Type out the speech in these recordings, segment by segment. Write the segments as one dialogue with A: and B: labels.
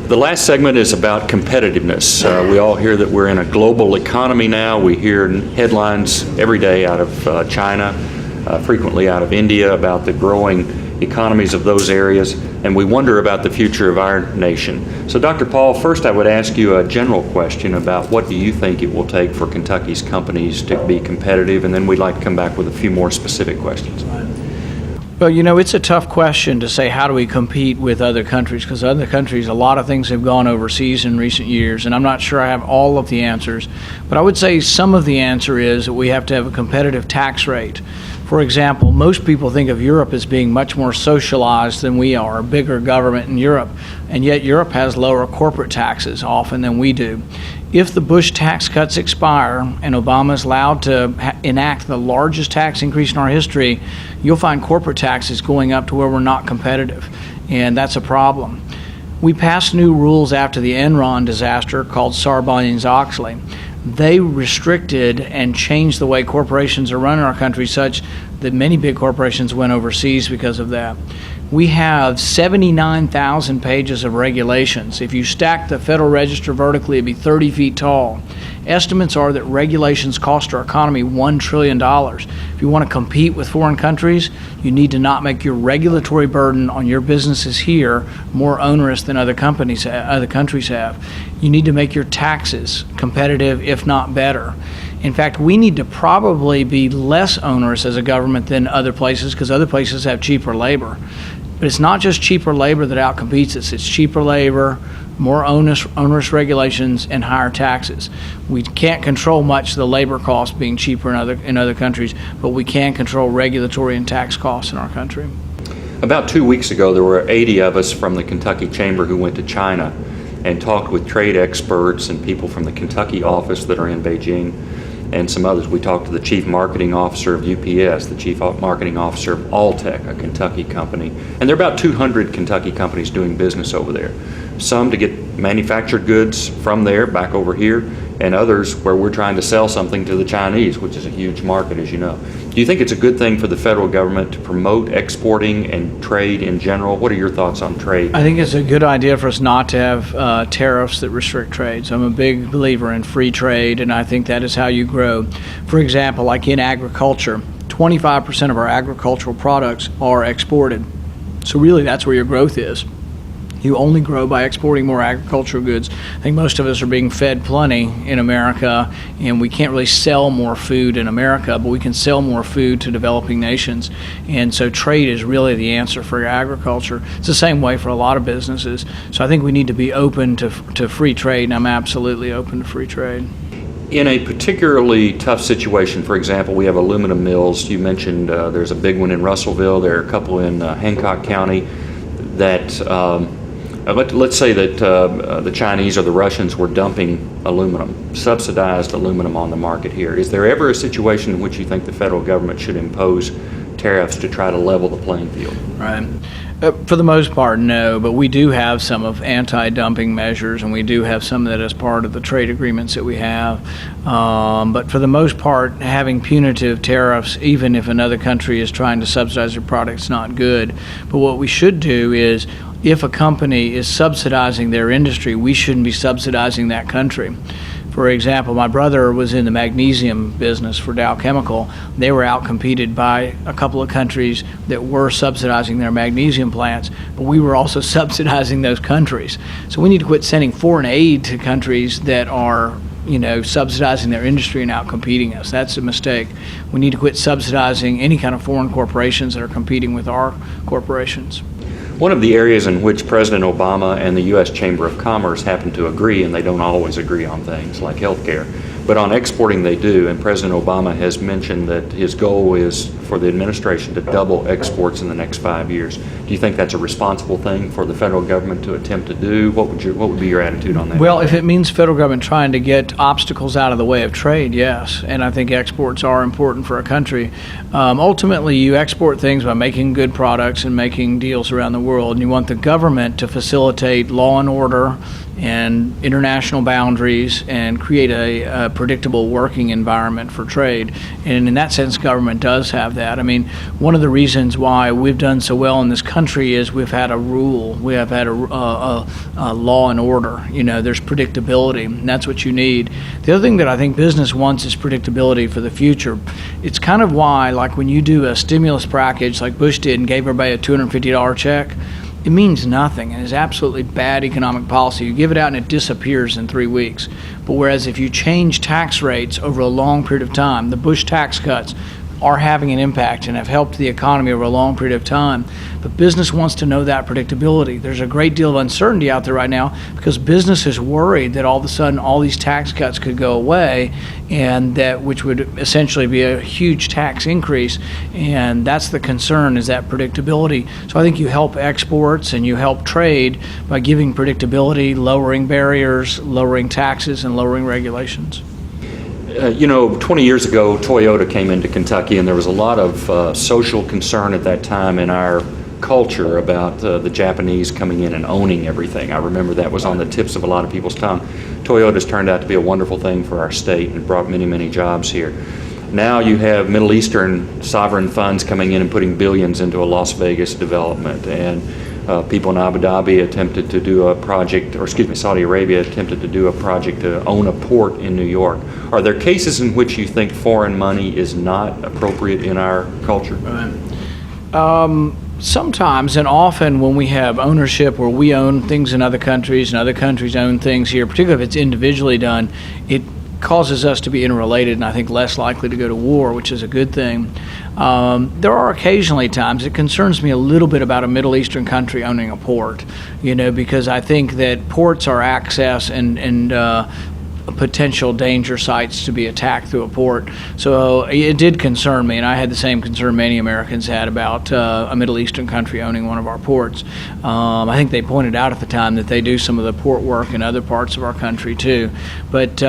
A: The last segment is about competitiveness. We all hear that we're in a global economy now. We hear headlines every day out of China, frequently out of India, about the growing economies of those areas, and we wonder about the future of our nation. So Dr. Paul, first I would ask you a general question about what do you think it will take for Kentucky's companies to be competitive, and then we'd like to come back with a few more specific questions.
B: Well, you know, it's a tough question to say how do we compete with other countries, because other countries, a lot of things have gone overseas in recent years, and I'm not sure I have all of the answers. But I would say some of the answer is that we have to have a competitive tax rate. For example, most people think of Europe as being much more socialized than we are, a bigger government in Europe, and yet Europe has lower corporate taxes often than we do. If the Bush tax cuts expire and Obama is allowed to enact the largest tax increase in our history, you'll find corporate taxes going up to where we're not competitive, and that's a problem. We passed new rules after the Enron disaster called Sarbanes-Oxley. They restricted and changed the way corporations are run in our country such that many big corporations went overseas because of that. We have 79,000 pages of regulations. If you stack the Federal Register vertically, it'd be 30 feet tall. Estimates are that regulations cost our economy $1 trillion. If you want to compete with foreign countries, you need to not make your regulatory burden on your businesses here more onerous than other countries have. You need to make your taxes competitive, if not better. In fact, we need to probably be less onerous as a government than other places, because other places have cheaper labor. But it's not just cheaper labor that outcompetes us. It's cheaper labor, more onerous regulations, and higher taxes. We can't control much of the labor costs being cheaper in other countries, but we can control regulatory and tax costs in our country.
A: About 2 weeks ago, there were 80 of us from the Kentucky Chamber who went to China and talked with trade experts and people from the Kentucky office that are in Beijing, and some others. We talked to the chief marketing officer of UPS, the chief marketing officer of Alltech, a Kentucky company, and there are about 200 Kentucky companies doing business over there. Some to get manufactured goods from there back over here, and others where we're trying to sell something to the Chinese, which is a huge market, as you know. Do you think it's a good thing for the federal government to promote exporting and trade in general? What are your thoughts on trade?
B: I think it's a good idea for us not to have tariffs that restrict trade. So I'm a big believer in free trade, and I think that is how you grow. For example, like in agriculture, 25% of our agricultural products are exported. So really that's where your growth is. You only grow by exporting more agricultural goods. I think most of us are being fed plenty in America, and we can't really sell more food in America, but we can sell more food to developing nations. And so trade is really the answer for agriculture. It's the same way for a lot of businesses. So I think we need to be open to free trade, and I'm absolutely open to free trade.
A: In a particularly tough situation, for example, we have aluminum mills. You mentioned there's a big one in Russellville. There are a couple in Hancock County that let's say that the Chinese or the Russians were dumping aluminum, subsidized aluminum on the market here. Is there ever a situation in which you think the federal government should impose tariffs to try to level the playing field?
B: Right. For the most part, no, but we do have some of anti-dumping measures, and we do have some that is part of the trade agreements that we have. But for the most part, having punitive tariffs, even if another country is trying to subsidize your product, is not good. But what we should do is, if a company is subsidizing their industry, we shouldn't be subsidizing that country. For example, my brother was in the magnesium business for Dow Chemical. They were outcompeted by a couple of countries that were subsidizing their magnesium plants, but we were also subsidizing those countries. So we need to quit sending foreign aid to countries that are subsidizing their industry and outcompeting us. That's a mistake. We need to quit subsidizing any kind of foreign corporations that are competing with our corporations.
A: One of the areas in which President Obama and the U.S. Chamber of Commerce happen to agree, and they don't always agree on things like health care, but on exporting they do, and President Obama has mentioned that his goal is for the administration to double exports in the next 5 years. Do you think that's a responsible thing for the federal government to attempt to do? What would be your attitude on that?
B: Well, if it means federal government trying to get obstacles out of the way of trade, yes, and I think exports are important for a country. Ultimately, you export things by making good products and making deals around the world, and you want the government to facilitate law and order and international boundaries and create a predictable working environment for trade. And in that sense, government does have that. I mean, one of the reasons why we've done so well in this country is we've had a rule. We have had a law and order. There's predictability, and that's what you need. The other thing that I think business wants is predictability for the future. It's kind of why, like when you do a stimulus package like Bush did and gave everybody a $250 check, it means nothing and is absolutely bad economic policy. You give it out and it disappears in 3 weeks. But whereas if you change tax rates over a long period of time, the Bush tax cuts are having an impact and have helped the economy over a long period of time. But business wants to know that predictability. There's a great deal of uncertainty out there right now because business is worried that all of a sudden all these tax cuts could go away, and that which would essentially be a huge tax increase. And that's the concern, is that predictability. So I think you help exports and you help trade by giving predictability, lowering barriers, lowering taxes, and lowering regulations.
A: 20 years ago, Toyota came into Kentucky, and there was a lot of social concern at that time in our culture about the Japanese coming in and owning everything. I remember that was on the tips of a lot of people's tongue. Toyota's turned out to be a wonderful thing for our state and brought many, many jobs here. Now you have Middle Eastern sovereign funds coming in and putting billions into a Las Vegas development, and people in Abu Dhabi attempted to do a project, Saudi Arabia attempted to do a project to own a port in New York. Are there cases in which you think foreign money is not appropriate in our culture?
B: Sometimes, and often when we have ownership where we own things in other countries and other countries own things here, particularly if it's individually done, it causes us to be interrelated and I think less likely to go to war, which is a good thing. There are occasionally times it concerns me a little bit about a Middle Eastern country owning a port, because I think that ports are access and potential danger sites to be attacked through a port. So it did concern me, and I had the same concern many Americans had about a Middle Eastern country owning one of our ports. I think they pointed out at the time that they do some of the port work in other parts of our country too. But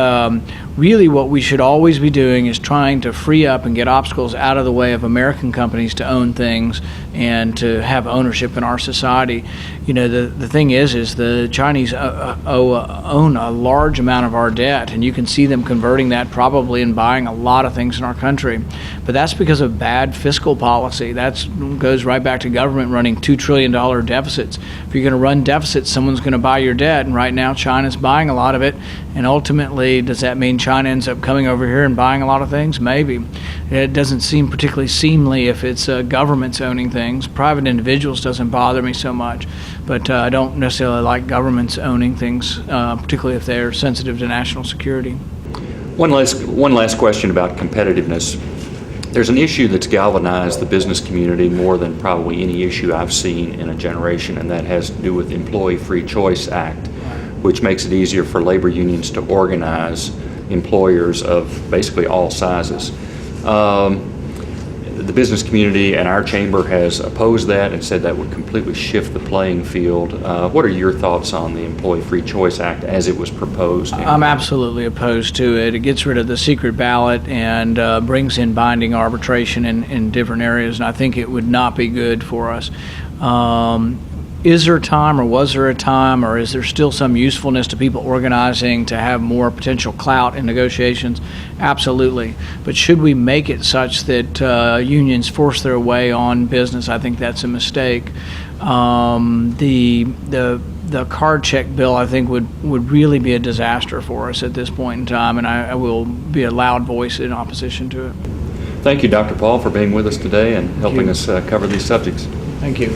B: really what we should always be doing is trying to free up and get obstacles out of the way of American companies to own things and to have ownership in our society. The thing is the Chinese own a large amount of our debt, and you can see them converting that probably and buying a lot of things in our country. But that's because of bad fiscal policy. That goes right back to government running $2 trillion deficits. If you're going to run deficits, someone's going to buy your debt, and right now China's buying a lot of it. And ultimately, does that mean China ends up coming over here and buying a lot of things? Maybe. It doesn't seem particularly seemly if it's governments owning things. Private individuals doesn't bother me so much, but I don't necessarily like governments owning things, particularly if they're sensitive to national security.
A: One last question about competitiveness. There's an issue that's galvanized the business community more than probably any issue I've seen in a generation, and that has to do with the Employee Free Choice Act, which makes it easier for labor unions to organize employers of basically all sizes. The business community and our chamber has opposed that and said that would completely shift the playing field. What are your thoughts on the Employee Free Choice Act as it was proposed?
B: I'm absolutely opposed to it. It gets rid of the secret ballot and brings in binding arbitration in different areas, and I think it would not be good for us. Is there a time, or was there a time, or is there still some usefulness to people organizing to have more potential clout in negotiations? Absolutely. But should we make it such that unions force their way on business? I think that's a mistake. The card check bill, I think, would really be a disaster for us at this point in time, and I will be a loud voice in opposition to it.
A: Thank you, Dr. Paul, for being with us today and helping us cover these subjects.
B: Thank you.